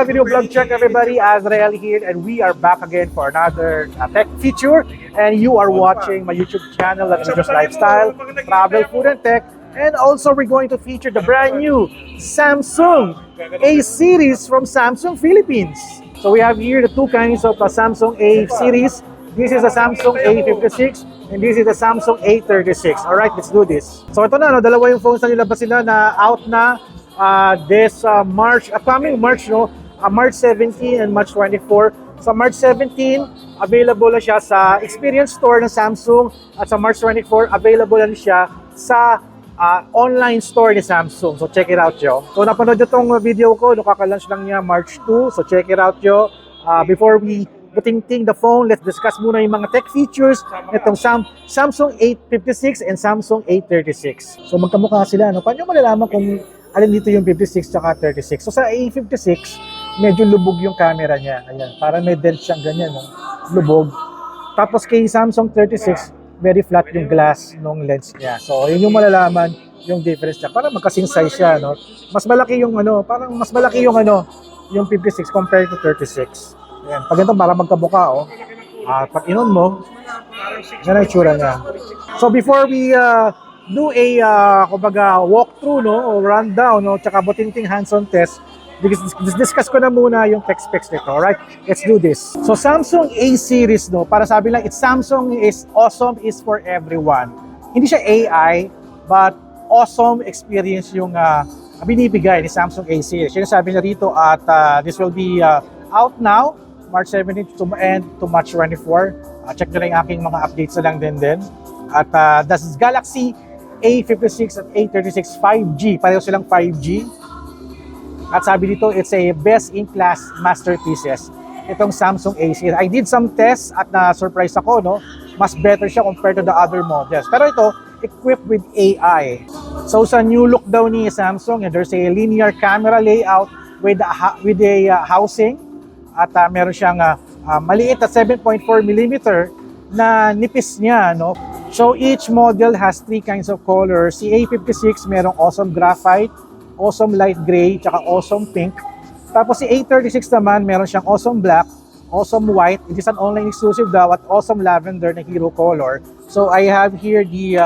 Video Vlog Check, everybody. Azrael here, and we are back again for another tech feature. And you are watching my YouTube channel, that's Just Lifestyle, Travel, Food, and Tech. And also, we're going to feature the brand new Samsung A series from Samsung Philippines. So we have here the two kinds of Samsung A series. This is a Samsung A56 and this is the Samsung A36. Alright, let's do this. So ito na, no, dalawa yung phones na nilabas nila na out na this March, upcoming March, no? March 17 and March 24. Sa March 17, available na siya sa Experience Store ng Samsung at sa March 24, available na siya sa online store ni Samsung. So check it out, yo. So napanood nyo tong video ko, nakaka-launch lang niya March 2. So check it out, yo. Before we butingting the phone, let's discuss muna yung mga tech features nitong Samsung A56 and Samsung A36. So magkamukha sila, no? Paano malalaman kung alin dito yung 56 tsaka 36? So sa A56, medyo lubog yung camera niya. Ayan, parang may dent siyang ganyan, no? Lubog. Tapos kay Samsung 36, very flat yung glass ng lens niya. So yun yung malalaman yung difference niya. Parang magkasing size siya, no? Mas malaki yung parang mas malaki yung yung 56 compared to 36. Ayan, pag ito para magkabuka, oh. Pag inon mo, yan ang itsura niya. So before we do a kumbaga walkthrough, no, o rundown, no, tsaka butingting hands-on test, discuss ko na muna yung tech specs nito. Alright, let's do this. So Samsung A series, no, para sabi lang, it's Samsung is awesome is for everyone. Hindi siya AI, but awesome experience yung binibigay ni Samsung A series. Yung sabi niya rito at this will be out now, March 17 to March 24. Check nyo lang yung aking mga updates na lang din. At this is Galaxy A56 at A36 5G. Pareho silang 5G. At sabi dito, it's a best-in-class masterpieces. Itong Samsung A series. I did some tests at na-surprise ako, no? Mas better siya compared to the other models. Pero ito, equipped with AI. So sa new look daw ni Samsung, there's a linear camera layout with a housing. At meron siyang maliit na 7.4mm na nipis niya, no? So each model has three kinds of colors. Si A56 merong awesome graphite, awesome light gray, tsaka awesome pink. Tapos si A36 naman meron siyang awesome black, awesome white, it is an online exclusive daw, at awesome lavender na hero color. So I have here the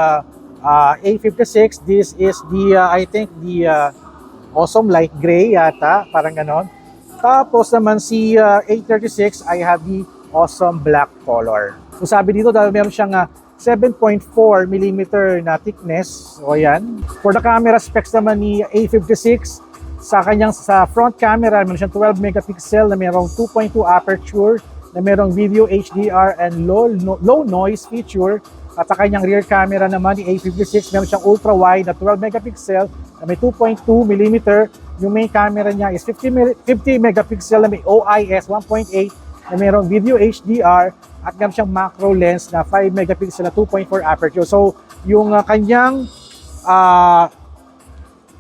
A56. This is the I think the awesome light gray yata, parang ganon. Tapos naman si A36, I have the awesome black color. So sabi dito dahil meron siyang 7.4mm na thickness. So ayan. For the camera specs naman ni A56, sa front camera, meron siyang 12 megapixel na merong 2.2 aperture, na merong video HDR and low noise feature. At sa kanyang rear camera naman ni A56, meron siyang ultra wide na 12 megapixel na may 2.2mm. Yung main camera niya is 50 megapixel na may OIS 1.8 na mayroong video HDR at meron siyang macro lens na 5 megapixel na 2.4 aperture. So, yung kanyang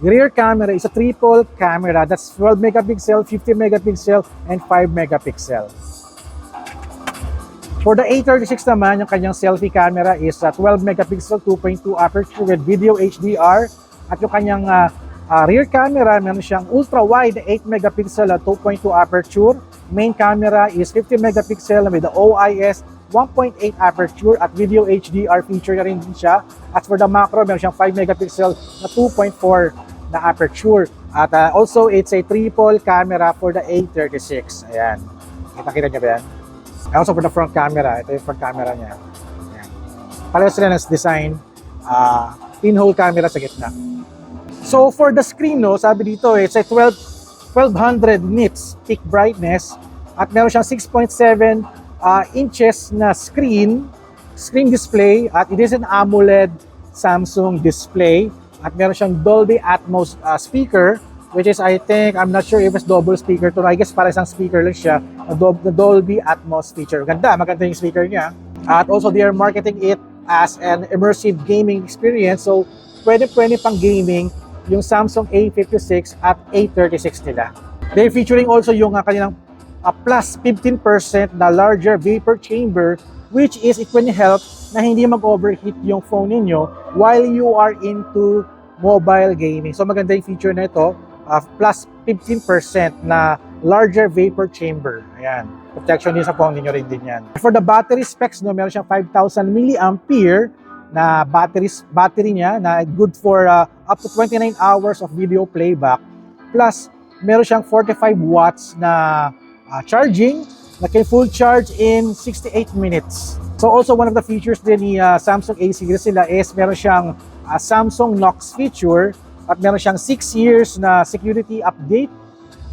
rear camera is a triple camera. That's 12 megapixel, 50 megapixel, and 5 megapixel. For the A36 naman, yung kanyang selfie camera is 12 megapixel, 2.2 aperture with video HDR. At yung kanyang rear camera, meron siyang ultra-wide 8 megapixel at 2.2 aperture. Main camera is 50 megapixel with the OIS 1.8 aperture at video HDR feature na rin din siya. At for the macro, meron siyang 5 megapixel na 2.4 na aperture. At also, it's a triple camera for the A36. Ayan. Kita-kita niyo ba yan? Also for the front camera, ito yung front camera niya. Ayan. Pareho sila ng design. Pinhole camera sa gitna. So for the screen, no, sabi dito, it's a 1200 nits peak brightness at meron siyang 6.7 inches na screen display at it is an AMOLED Samsung display at meron siyang Dolby Atmos speaker, which is I think, I'm not sure if it's double speaker to, I guess para isang speaker lang siya, the Dolby Atmos feature. Maganda yung speaker niya. At also they are marketing it as an immersive gaming experience, so pwede pang gaming yung Samsung A56 at A36 nila. They're featuring also yung kanilang plus 15% na larger vapor chamber, which is it will help na hindi mag-overheat yung phone ninyo while you are into mobile gaming. So maganda yung feature na ito, plus 15% na larger vapor chamber. Ayan. Protection din sa phone niyo rin din yan. For the battery specs, no, meron siyang 5,000 milliampere na battery niya na good for up to 29 hours of video playback. Plus, meron siyang 45 watts na charging na can full charge in 68 minutes. So also one of the features din ni Samsung A series sila is meron siyang Samsung Knox feature at meron siyang 6 years na security update,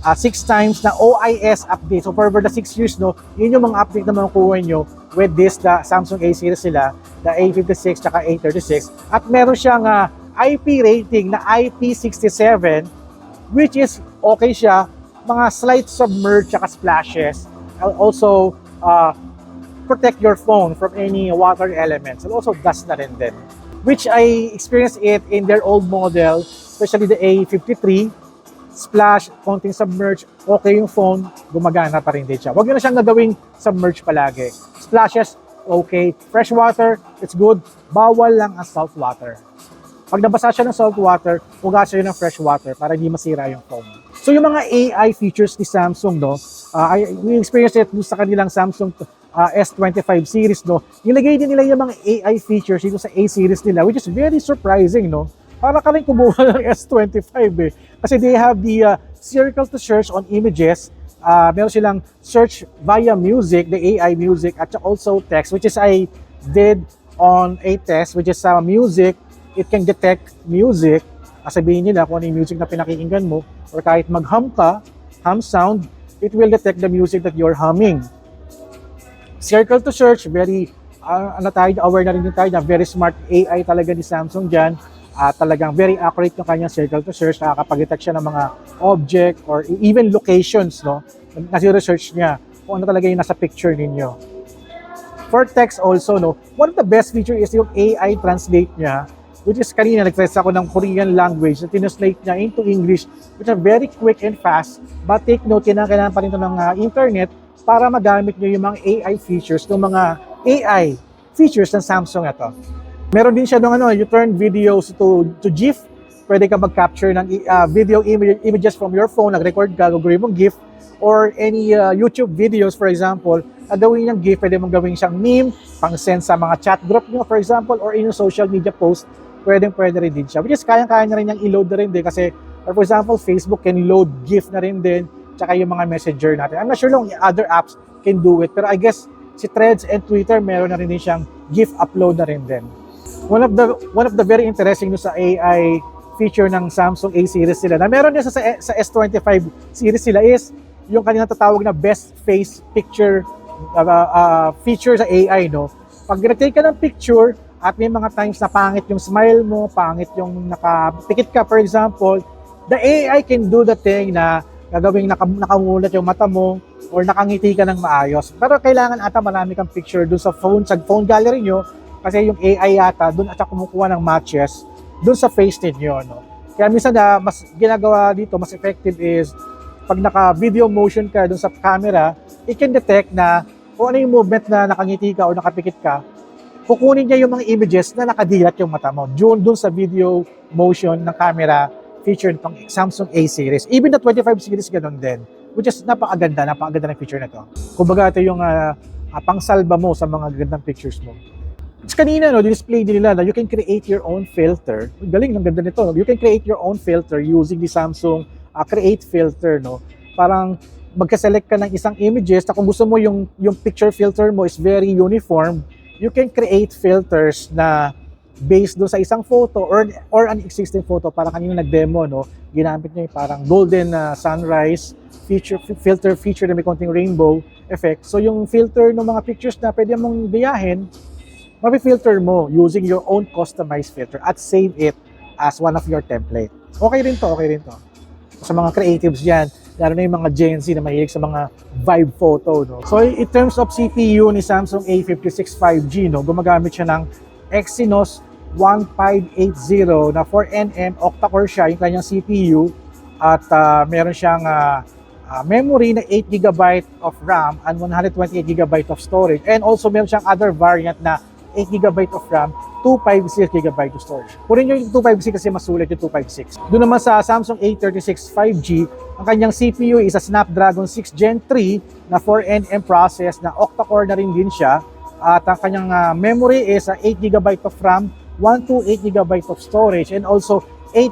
6 times na OIS update. So for the 6 years, no, yun yung mga update na makukuha nyo with this Samsung A series sila, the A56 at A36. At meron siyang IP rating na IP67, which is okay siya, mga slight submerge at splashes. Also, protect your phone from any water elements and also dust na rin din. Which I experienced it in their old model, especially the A53. Splash, konting submerge, okay yung phone, gumagana pa rin din siya. Huwag nyo na siyang nagawing submerge palagi. Splashes, okay. Fresh water, it's good. Bawal lang ang salt water. Pag nabasa siya ng salt water, hugasan yun ng fresh water para hindi masira yung phone. So yung mga AI features ni Samsung, no, we experienced it sa kanilang Samsung S25 series, no. Nilagay din nila yung mga AI features dito sa A series nila, which is very surprising, no. Para ka rin kumuha ng S25 eh. Kasi they have the circle to search on images. Meron silang search via music, the AI music, at also text, which is I did on a test, which is music. It can detect music. Sabihin nila kung ano yung music na pinakikinggan mo, or kahit mag-hum ka, hum sound, it will detect the music that you're humming. Circle to search, very, aware na rin din tayo na very smart AI talaga ni Samsung dyan. Talagang very accurate yung kanyang circle to search, nakakapag-detect siya ng mga object or even locations, no? Nasi-research niya kung ano talaga yung nasa picture ninyo. For text also, no, one of the best feature is yung AI translate niya, which is kanina nag-test ako ng Korean language na tinranslate niya into English, which are very quick and fast. But take note, kailangan pa rin ito ng internet para magamit nyo yung mga AI features ng mga AI features ng Samsung ito. Meron din siya ng you turn videos to GIF. Pwede ka mag-capture ng video images from your phone, nag-record ka, gagawin mong GIF, or any YouTube videos, for example, gawin niyang GIF, pwede mong gawin siyang meme, pang-send sa mga chat group nyo, for example, or in yung social media post, pwede rin din siya. Which is kaya-kaya na rin niyang i-load na rin din kasi, for example, Facebook can load GIF na rin din, tsaka yung mga messenger natin. I'm not sure long other apps can do it, pero I guess si Threads and Twitter, meron na rin din siyang GIF upload na rin din. One of the very interesting sa AI feature ng Samsung A series sila na meron din sa S25 series sila is yung kanilang tatawag na best face picture feature sa AI, no. Pag nag-take ka ng picture at may mga times na pangit yung smile mo, pangit yung nakapikit ka, for example, the AI can do the thing na gagawing nakamulat yung mata mo or nakangiti ka ng maayos. Pero kailangan ata marami kang picture dun sa phone gallery nyo. Kasi yung AI yata, doon at kumukuha ng matches doon sa face ninyo, no? Kaya minsan na mas ginagawa dito, mas effective is pag naka-video motion ka doon sa camera, it can detect na kung ano yung movement na nakangiti ka o nakapikit ka, kukunin niya yung mga images na nakadilat yung mata mo. Doon sa video motion ng camera feature nitong Samsung A series. Even the 25 series ganun din, which is napakaganda ng feature na to. Kumbaga ito yung pangsalba mo sa mga gandang pictures mo. Kanina, no, display din nila na you can create your own filter. Galing, ang ganda nito. No? You can create your own filter using the Samsung Create Filter, no? Parang magka-select ka ng isang images na kung gusto mo yung picture filter mo is very uniform, you can create filters na based doon sa isang photo or an existing photo. Parang kanina nag-demo, no? Ginamit niya yung parang golden sunrise filter feature na may konting rainbow effect. So yung filter ng mga pictures na pwede mong biyahin, mapi-filter mo using your own customized filter at save it as one of your template. Okay rin to. Sa mga creatives yan, lalo na yung mga Gen Z na mahilig sa mga vibe photo, no? So in terms of CPU ni Samsung A56 5G, no, gumagamit siya ng Exynos 1580 na 4nm octa-core siya, yung kanyang CPU, at meron siyang memory na 8GB of RAM and 128GB of storage, and also meron siyang other variant na 8GB of RAM, 256GB of storage. Kunin nyo yung 256 kasi mas sulit yung 256. Doon naman sa Samsung A36 5G, Ang kanyang CPU is a Snapdragon 6 Gen 3 na 4nm process na octa-core na rin din siya. At ang kanyang memory is 8GB of RAM, 128GB of storage, and also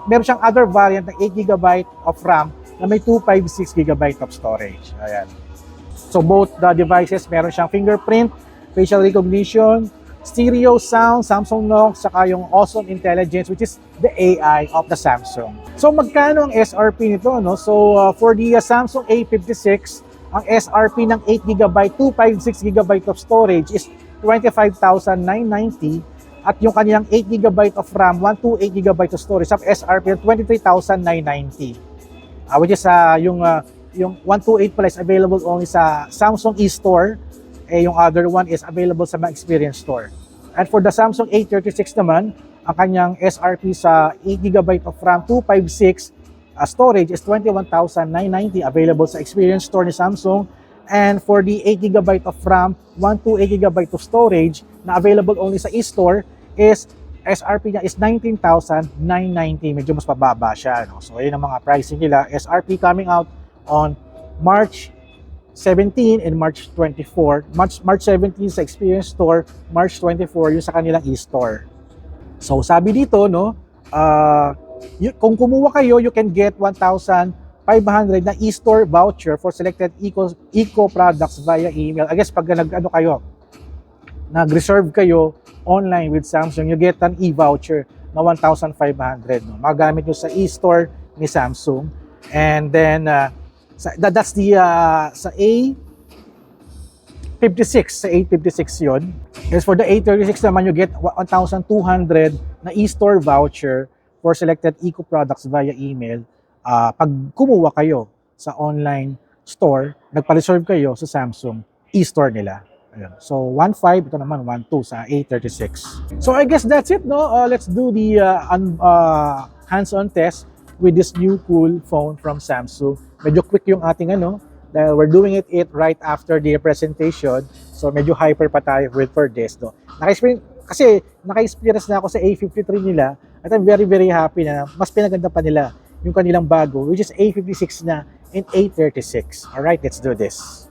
meron siyang other variant ng 8GB of RAM na may 256GB of storage. Ayan. So both the devices meron siyang fingerprint, facial recognition, stereo sound, Samsung Knox, saka yung Awesome Intelligence, which is the AI of the Samsung. So magkano ang SRP nito, no? So for the Samsung A56, ang SRP ng 8GB, 256GB of storage is 25,990, at yung kanyang 8GB of RAM, 128GB of storage, ang SRP ng 23,990. Which is yung 128 pala is available only sa Samsung eStore. Yung other one is available sa mga Experience Store. And for the Samsung A36 naman, ang kanyang SRP sa 8GB of RAM, 256 storage is 21,990, available sa Experience Store ni Samsung. And for the 8GB of RAM, 128GB of storage na available only sa eStore is SRP niya is 19,990. Medyo mas pababa siya, no? So, ayun ang mga pricing nila. SRP coming out on March 17 and March 24. March 17 sa Experience Store, March 24 yung sa kanilang e-store. So sabi dito, no, kung kumuha kayo, you can get 1,500 na e-store voucher for selected eco products via email. I guess pag nag-reserve kayo online with Samsung, you get an e-voucher na 1,500. No? Magamit nyo sa e-store ni Samsung. And then, that's the sa A56, sa A56 yun. As for the A36 naman, you get 1,200 na e-store voucher for selected eco products via email pag kumuha kayo sa online store, nagpa-reserve kayo sa Samsung e-store nila. Ayun. So 1,500, ito naman 1,200 sa A36. So I guess that's it, no? Let's do the hands-on test with this new cool phone from Samsung. Medyo quick yung ating dahil we're doing it right after the presentation. So medyo hyper pa tayo for this, no. Naka-experience na ako sa A53 nila at I'm very very happy na mas pinaganda pa nila yung kanilang bago, which is A56 na and A36. Alright, let's do this.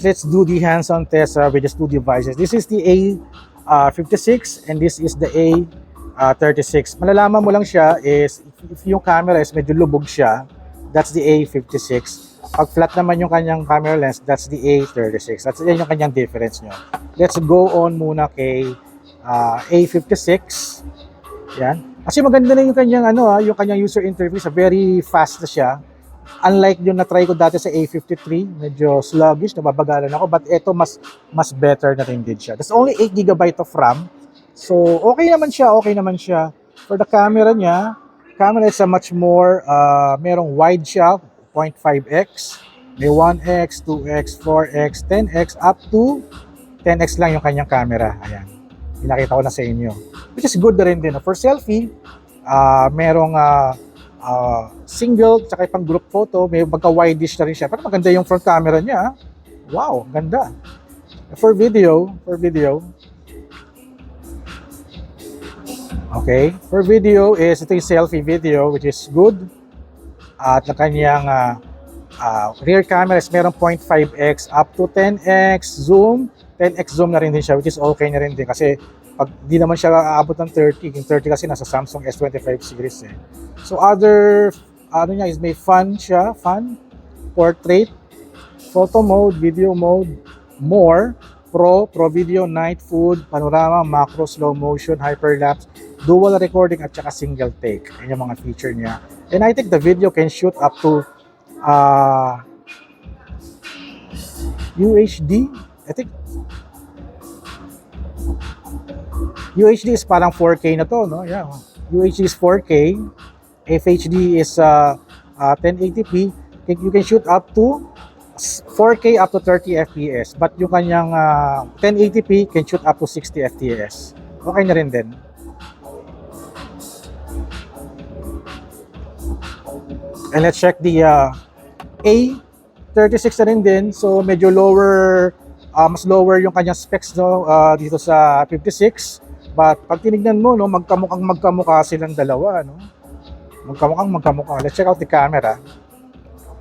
guys, let's do the hands-on test with these two devices. This is the A56 and this is the A36. Malalaman mo lang siya is if yung camera is medyo lubog siya, that's the A56. Pag flat naman yung kanyang camera lens, that's the A36. That's yan yung kanyang difference nyo. Let's go on muna kay A56. Yan. Kasi maganda na yung kanyang yung kanyang user interface, very fast na siya. Unlike yung na-try ko dati sa A53, medyo sluggish, nababagalan ako, but ito mas better na rin din siya. That's only 8GB of RAM. So, okay naman siya. For the camera niya, camera is a much more, merong wide siya, 0.5x, may 1x, 2x, 4x, 10x, up to 10x lang yung kanyang camera. Ayan. Pinakita ko na sa inyo. Which is good na rin din. For selfie, merong single, tsaka pang group photo, may magka-wide-ish na rin siya. Pero maganda yung front camera niya. Wow, ganda. For video, okay, for video is ito yung selfie video, which is good. At ang kanyang rear camera is merong 0.5x up to 10x zoom. 10x zoom na rin din siya, which is okay na rin din kasi pag di naman siya aabot ng 30, yung 30 kasi nasa Samsung S25 series eh. So other niya is may fun siya, portrait, photo mode, video mode, more, pro video, night, food, panorama, macro, slow motion, hyperlapse, dual recording at saka single take. Yan yung mga feature niya. And I think the video can shoot up to UHD. I think UHD is parang 4K na to, no? Yeah. UHD is 4K. FHD is 1080p. You can shoot up to 4K up to 30 FPS. But yung kanyang 1080p can shoot up to 60 FPS. Okay na rin din. And let's check the A36 na rin din. So medyo lower, mas lower yung kanyang specs dito sa 56. But pag tinignan mo, no, magkamukha silang dalawa. No? Magkamukha. Let's check out the camera.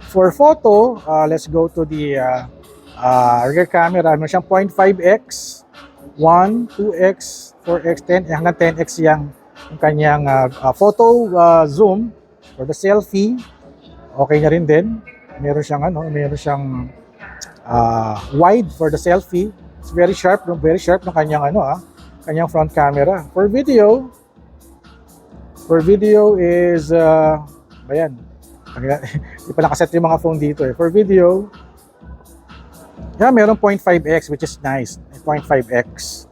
For photo, let's go to the rear camera. Meron siyang 0.5x, 1, 2x, 4x, 10, hanggang 10x yung kanyang photo zoom. For the selfie, okay na rin din. Meron siyang wide for the selfie. It's very sharp ng kanyang kanyang front camera. For video is ayan. Hindi pa nakaset yung mga phone dito eh. For video, yeah, meron 0.5x which is nice. 0.5x.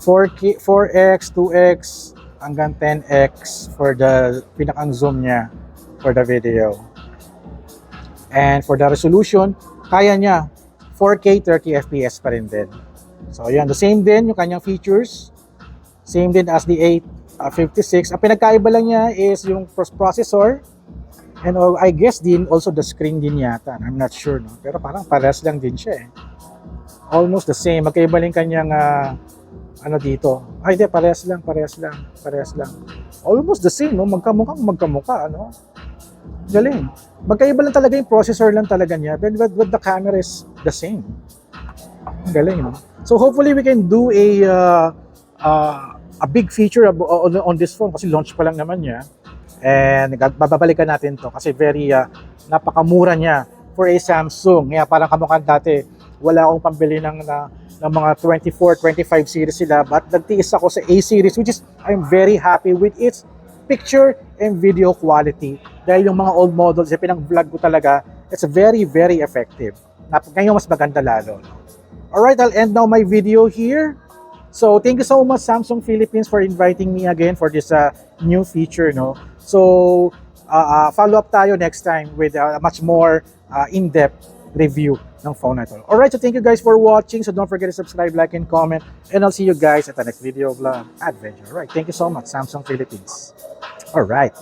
4x, 2x, hanggang 10x for the pinakang zoom niya for the video. And for the resolution, kaya niya 4K 30 FPS pa rin din. So yan, the same din yung kanyang features. Same din as the A56. Ang pinagkaiba lang niya is yung processor. And I guess din also the screen din yata. I'm not sure, no? Pero parang parehas lang din siya eh. Almost the same. Magkaiba lang kanyang dito. Ay, hindi, parehas lang. Almost the same, no? Magkamukha, ano? Galing. Magkaiba lang talaga yung processor lang talaga niya. But the camera is the same. Galing, no? So hopefully we can do a big feature on this phone kasi launch pa lang naman niya. And babalikan natin to kasi very napakamura niya for a Samsung. Kaya parang kamukha dati, wala akong pambili ng mga 24, 25 series sila. But nagtiis ako sa A series, which is I'm very happy with its picture and video quality. Dahil yung mga old models, pinang-vlog ko talaga, it's very, very effective. Ngayon mas maganda lalo. Alright, I'll end now my video here. So thank you so much Samsung Philippines for inviting me again for this new feature, no. So follow up tayo next time with a much more in-depth review ng phone na ito. Alright, so thank you guys for watching. So don't forget to subscribe, like, and comment. And I'll see you guys at the next video vlog adventure. Alright, thank you so much Samsung Philippines. Alright.